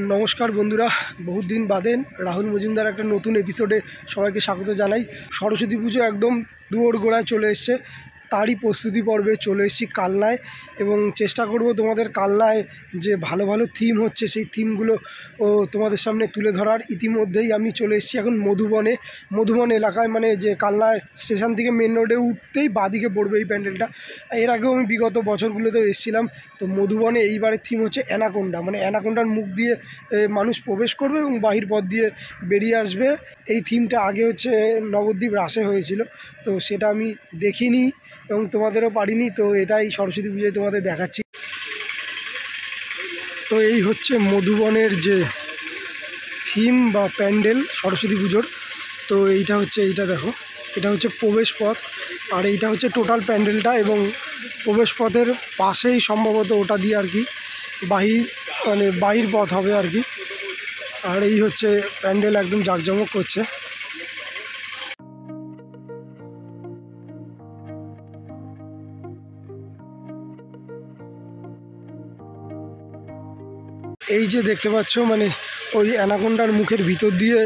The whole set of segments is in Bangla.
নমস্কার বন্ধুরা, বহুত দিন বাদে রাহুল মজুমদার একটা নতুন এপিসোডে সবাইকে স্বাগত জানাই। সরস্বতী পুজো একদম দুয়োর গোড়ায় চলে এসছে, তারই প্রস্তুতি পর্বে চলে এসেছি কালনায় এবং চেষ্টা করব তোমাদের কালনায় যে ভালো ভালো থিম হচ্ছে সেই থিমগুলো তোমাদের সামনে তুলে ধরার। ইতিমধ্যেই আমি চলে এসেছি এখন মধুবন এলাকায়, মানে যে কালনায় স্টেশন থেকে মেন রোডে উঠতেই বাঁদিকে পড়বে এই প্যান্ডেলটা। এর আগেও আমি বিগত বছরগুলোতেও এসেছিলাম। তো মধুবনে এইবারের থিম হচ্ছে অ্যানাকোন্ডা, মানে অ্যানাকোন্ডার মুখ দিয়ে মানুষ প্রবেশ করবে এবং বাহির পথ দিয়ে বেরিয়ে আসবে। এই থিমটা আগে হচ্ছে নবদ্বীপ রাসে হয়েছিল, তো সেটা আমি দেখিনি এবং তোমাদেরও পারিনি, তো এটাই সরস্বতী পুজোয় তোমাদের দেখাচ্ছি। তো এই হচ্ছে মধুবনের যে থিম বা প্যান্ডেল সরস্বতী পুজোর। তো এইটা দেখো, এটা হচ্ছে প্রবেশ পথ, আর এইটা হচ্ছে টোটাল প্যান্ডেলটা এবং প্রবেশ পথের পাশেই সম্ভবত ওটা দিয়ে আর কি বাহির পথ হবে আর কি। আর এই হচ্ছে প্যান্ডেল, একদম জাঁকজমক করছে। এই যে দেখতে পাচ্ছ, মানে ওই অ্যানাকোন্ডার মুখের ভিতর দিয়ে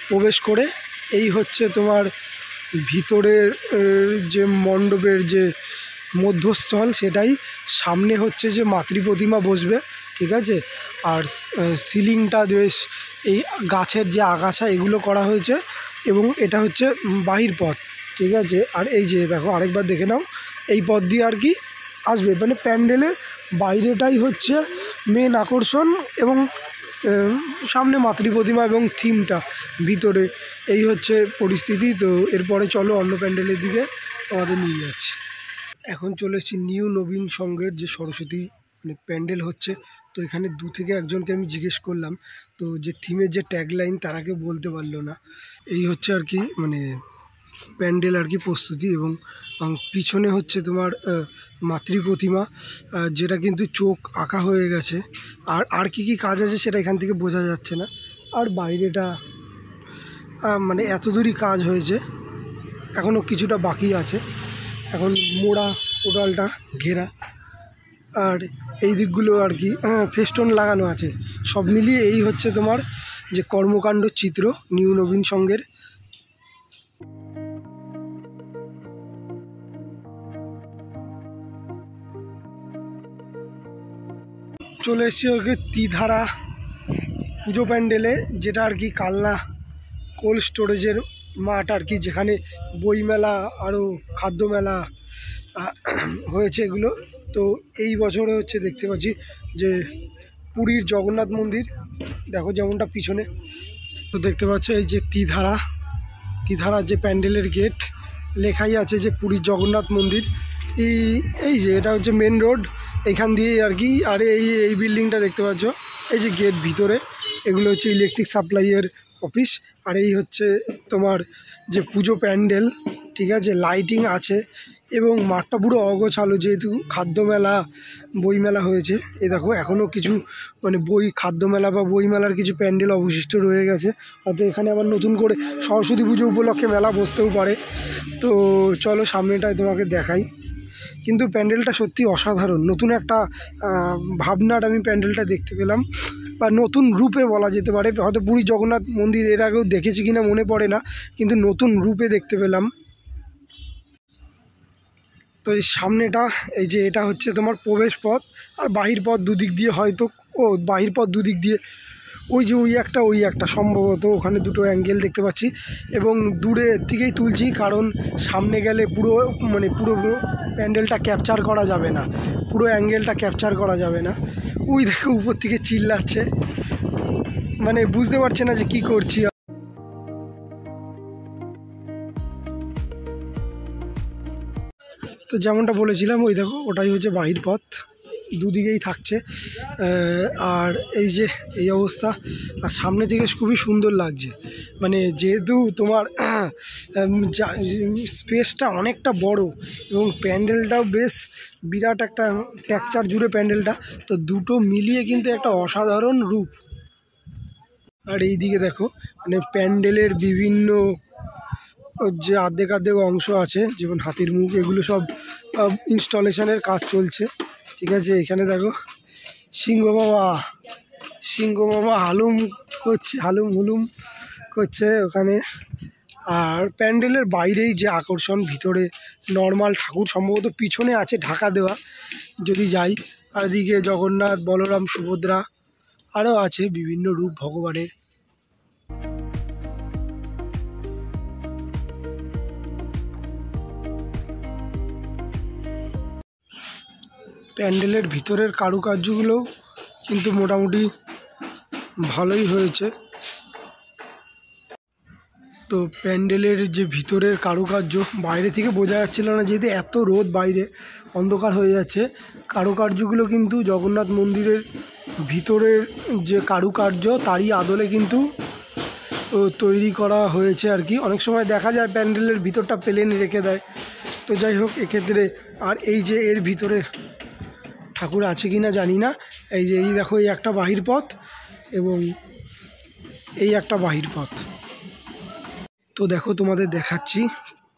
প্রবেশ করে এই হচ্ছে তোমার ভিতরের যে মণ্ডপের যে মধ্যস্থল, সেটাই সামনে হচ্ছে যে মাতৃ প্রতিমা বসবে, ঠিক আছে। আর সিলিংটা বেশ এই গাছের যে আগাছা এগুলো করা হয়েছে এবং এটা হচ্ছে বাহির পথ, ঠিক আছে। আর এই যে দেখো, আরেকবার দেখে নাও, এই পথ দিয়ে আর কি আসবে, মানে প্যান্ডেলের বাইরেটাই হচ্ছে মেন আকর্ষণ এবং সামনে মাতৃ প্রতিমা এবং থিমটা ভিতরে। এই হচ্ছে পরিস্থিতি। তো এরপরে চলো অন্য প্যান্ডেলের দিকে আমাদের নিয়ে যাচ্ছি। এখন চলে এসেছি নিউ নবীন সংঘের যে সরস্বতী মানে প্যান্ডেল হচ্ছে। তো এখানে দু থেকে একজনকে আমি জিজ্ঞেস করলাম, তো যে থিমের যে ট্যাগলাইন তারাকে বলতে পারলো না। এই হচ্ছে আর কি মানে প্যান্ডেল আর কি প্রস্তুতি এবং পিছনে হচ্ছে তোমার মাতৃ প্রতিমা, যেটা কিন্তু চোখ আঁকা হয়ে গেছে। আর কি কাজ আছে সেটা এখান থেকে বোঝা যাচ্ছে না। আর বাইরেটা মানে এত দূরই কাজ হয়েছে, এখনও কিছুটা বাকি আছে, এখন মোড়া টোটালটা ঘেরা। আর এই দিকগুলো আর কি ফেস্টন লাগানো আছে। সব মিলিয়ে এই হচ্ছে তোমার যে কর্মকাণ্ড চিত্র নিউ নবীন সংঘের। চলে এসেছি ওকে ত্রিধারা পুজো প্যান্ডেলে, যেটা আর কি কালনা কোল্ড স্টোরেজের মাঠ আর কি, যেখানে বইমেলা আরও খাদ্য মেলা হয়েছে এগুলো। তো এই বছরে হচ্ছে দেখতে পাচ্ছি যে পুরীর জগন্নাথ মন্দির, দেখো যেমনটা পিছনে। তো দেখতে পাচ্ছ এই যে ত্রিধারার যে প্যান্ডেলের গেট, লেখাই আছে যে পুরীর জগন্নাথ মন্দির। এই যে এটা হচ্ছে মেন রোড, এখান দিয়েই আর কি। আর এই বিল্ডিংটা দেখতে পাচ্ছ, এই যে গেট ভিতরে, এগুলো হচ্ছে ইলেকট্রিক সাপ্লাইয়ের অফিস। আর এই হচ্ছে তোমার যে পুজো প্যান্ডেল, ঠিক আছে, লাইটিং আছে এবং মাঠটা পুরো অগোছালো, যেহেতু খাদ্যমেলা বইমেলা হয়েছে। এই দেখো এখনও কিছু মানে খাদ্যমেলা বা বইমেলার কিছু প্যান্ডেল অবশিষ্ট রয়ে গেছে, হয়তো এখানে আবার নতুন করে সরস্বতী পুজো উপলক্ষে মেলা বসতেও পারে। তো চলো সামনেটায় তোমাকে দেখাই। কিন্তু প্যান্ডেলটা সত্যি অসাধারণ, নতুন একটা ভাবনার আমি প্যান্ডেলটা দেখতে পেলাম, বা নতুন রূপে বলা যেতে পারে। হয়তো পুরী জগন্নাথ মন্দির এর আগেও দেখেছি কিনা মনে পড়ে না, কিন্তু নতুন রূপে দেখতে পেলাম। তো এই সামনেটা, এই যে এটা হচ্ছে তোমার প্রবেশ পথ, আর বাহির পথ দুদিক দিয়ে হয়তো বাহির পথ দুদিক দিয়ে ওই যে ওই একটা সম্ভবত ওখানে দুটো অ্যাঙ্গেল দেখতে পাচ্ছি এবং দূরে থেকেই তুলছি, কারণ সামনে গেলে পুরো প্যান্ডেলটা ক্যাপচার করা যাবে না, পুরো অ্যাঙ্গেলটা ক্যাপচার করা যাবে না। ওই দেখো উপর থেকে চিল্লাচ্ছে, মানে বুঝতে পারছে না যে কি করছি। তো যেমনটা বলেছিলাম, ওই দেখো ওটাই হচ্ছে বাহির পথ, দুদিকেই থাকছে। আর এই যে এই অবস্থা, আর সামনে থেকে খুবই সুন্দর লাগছে, মানে যেহেতু তোমার স্পেসটা অনেকটা বড় এবং প্যান্ডেলটাও বেশ বিরাট একটা টেক্সচার জুড়ে প্যান্ডেলটা, তো দুটো মিলিয়ে কিন্তু একটা অসাধারণ রূপ। আর এই দিকে দেখো মানে প্যান্ডেলের বিভিন্ন যে অর্ধেক অংশ আছে, যেমন হাতির মুখ, এগুলো সব ইনস্টলেশনের কাজ চলছে, ঠিক আছে। এখানে দেখো সিংহ বাবা, সিংহ মামা হালুম করছে, হালুম হুলুম করছে ওখানে। আর প্যান্ডেলের বাইরেই যে আকর্ষণ, ভিতরে নর্মাল ঠাকুর সম্ভবত পিছনে আছে ঢাকা দেওয়া যদি যাই। আর এদিকে জগন্নাথ, বলরাম, সুভদ্রা আরও আছে বিভিন্ন রূপ ভগবানের। প্যান্ডেলের ভিতরের কারুকার্যগুলো কিন্তু মোটামুটি ভালোই হয়েছে। তো প্যান্ডেলের যে ভিতরের কারুকার্য বাইরে থেকে বোঝা যাচ্ছিল না, যেহেতু এত রোদ, বাইরে অন্ধকার হয়ে যাচ্ছে। কারুকার্যগুলো কিন্তু জগন্নাথ মন্দিরের ভিতরের যে কারুকার্য তারই আদলে কিন্তু তৈরি করা হয়েছে আর কি। অনেক সময় দেখা যায় প্যান্ডেলের ভিতরটা প্লেন রেখে দেয়, তো যাই হোক এক্ষেত্রে। আর এই যে এর ভিতরে ঠাকুর আছে কি না জানি না। এই যে এই দেখো, এই একটা বাহির পথ এবং এই একটা বাহির পথ। তো দেখো তোমাদের দেখাচ্ছি,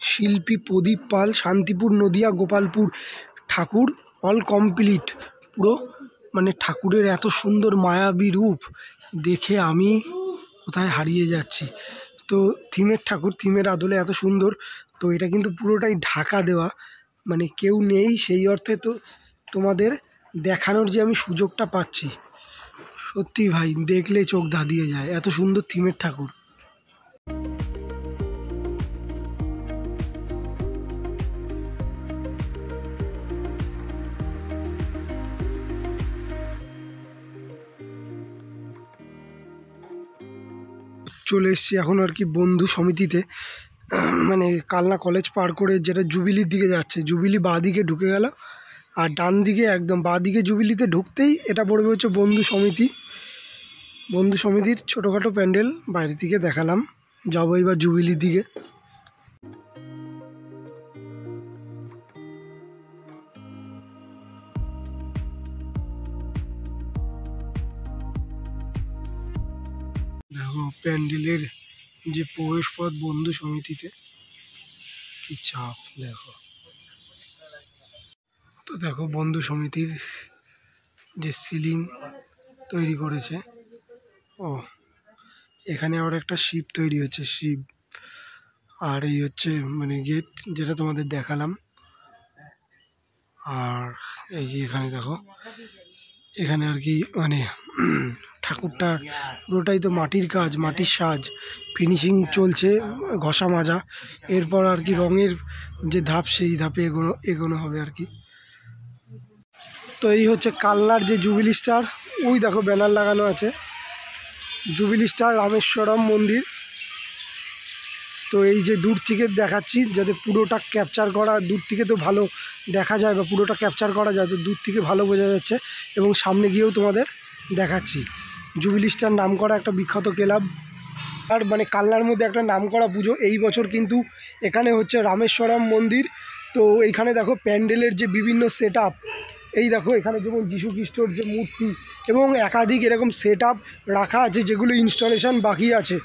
শিল্পী প্রদীপ পাল, শান্তিপুর, নদিয়া, গোপালপুর। ঠাকুর অল কমপ্লিট পুরো, মানে ঠাকুরের এত সুন্দর মায়াবী রূপ দেখে আমি কোথায় হারিয়ে যাচ্ছি। তো থিমের ঠাকুর, থিমের আদলে এত সুন্দর। তো এটা কিন্তু পুরোটাই ঢাকা দেওয়া, মানে কেউ নেই সেই অর্থে। তো তোমাদের দেখানোর যে আমি সুযোগটা পাচ্ছি, সত্যি ভাই দেখলে চোখ ধাঁধিয়ে যায়, এত সুন্দর থিমের ঠাকুর। চলে এসেছি এখন আর কি বন্ধু সমিতিতে, মানে কালনা কলেজ পার করে যেটা জুবিলির দিকে যাচ্ছে। জুবিলি বাঁ দিকে ঢুকে গেল, আর ডান দিকে একদম বাঁ দিকে জুবিলিতে ঢুকতেই এটা পড়বে হচ্ছে বন্ধু সমিতি। বন্ধু সমিতির ছোটোখাটো প্যান্ডেল বাইরে থেকে দেখালাম, যাবো এবার জুবিলির দিকে। দেখো প্যান্ডেলের যে প্রবেশ পথ বন্ধু সমিতিতে, কি চাপ দেখো। তো দেখো বন্ধু সমিতির যে সিলিং তৈরি করেছে, ও এখানে আবার একটা শিব তৈরি হচ্ছে, শিব। আর এই হচ্ছে মানে গেট যেটা তোমাদের দেখালাম। আর এই যে এখানে দেখো, এখানে আর কি মানে ঠাকুরটার পুরোটাই তো মাটির কাজ, মাটির সাজ, ফিনিশিং চলছে, ঘষা মাজা। এরপর আর কি রঙের যে ধাপ, সেই ধাপে এগোনো হবে আর কি। তো এই হচ্ছে কালনার যে জুবিলি স্টার, ওই দেখো ব্যানার লাগানো আছে, জুবিলি স্টার রামেশ্বরম মন্দির। তো এই যে দূর থেকে দেখাচ্ছি যাতে পুরোটা ক্যাপচার করা, দূর থেকে তো ভালো দেখা যায় বা পুরোটা ক্যাপচার করা যায়, তো দূর থেকে ভালো বোঝা যাচ্ছে। এবং সামনে গিয়েও তোমাদের দেখাচ্ছি। জুবিলি স্টার নাম করা একটা বিখ্যাত ক্লাব, আর মানে কালনার মধ্যে একটা নামকরা পুজো। এই বছর কিন্তু এখানে হচ্ছে রামেশ্বরম মন্দির। তো এইখানে দেখো প্যান্ডেলের যে বিভিন্ন সেট আপ, এই দেখো এখানে যেমন যীশু খ্রিস্টর যে মূর্তি এবং একাধিক এরকম সেট আপ রাখা আছে, যেগুলো ইনস্টলেশন বাকি আছে।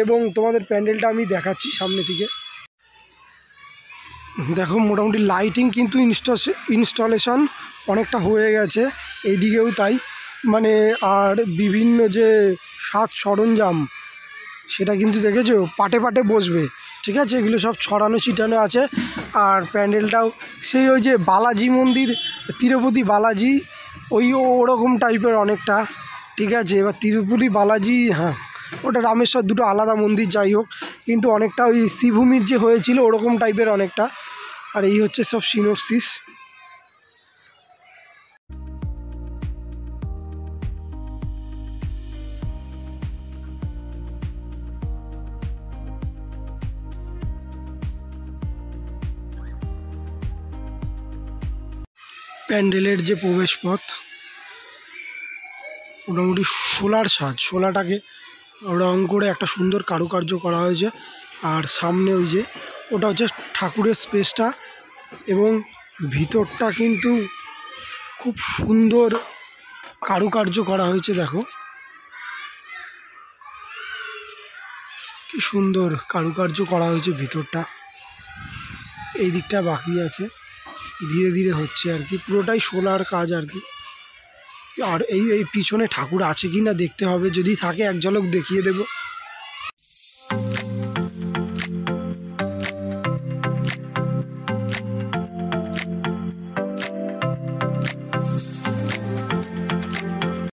এবং তোমাদের প্যান্ডেলটা আমি দেখাচ্ছি সামনে থেকে। দেখো মোটামুটি লাইটিং কিন্তু ইনস্টলেশন অনেকটা হয়ে গেছে, এইদিকেও তাই। মানে আর বিভিন্ন যে সাজ সরঞ্জাম, সেটা কিন্তু দেখেছো পাটে পাটে বসবে, ঠিক আছে, এগুলো সব ছড়ানো ছিটানো আছে। আর প্যান্ডেলটাও সেই ওই যে বালাজি মন্দির, তিরুপতি বালাজি, ওরকম টাইপের অনেকটা, ঠিক আছে। এবার তিরুপতি বালাজি, হ্যাঁ ওটা রামেশ্বর, দুটো আলাদা মন্দির, যাই হোক, কিন্তু অনেকটা ওই শ্রীভূমির যে হয়েছিল ওরকম টাইপের অনেকটা। আর এই হচ্ছে সব সিনোপসিস। প্যান্ডেলের যে প্রবেশ পথ, মোটামুটি শোলার সাজ, শোলাটাকে রং করে একটা সুন্দর কারুকার্য করা হয়েছে। আর সামনে ওই যে ওটা হচ্ছে ঠাকুরের স্পেসটা, এবং ভিতরটা কিন্তু খুব সুন্দর কারুকার্য করা হয়েছে। দেখো কি সুন্দর কারুকার্য করা হয়েছে ভিতরটা। এই দিকটা বাকি আছে, ধীরে ধীরে হচ্ছে আর কি, পুরোটাই শোলার কাজ আর কি। আর এই পিছনে ঠাকুর আছে কি না দেখতে হবে, যদি থাকে এক ঝলক দেখিয়ে দেবো।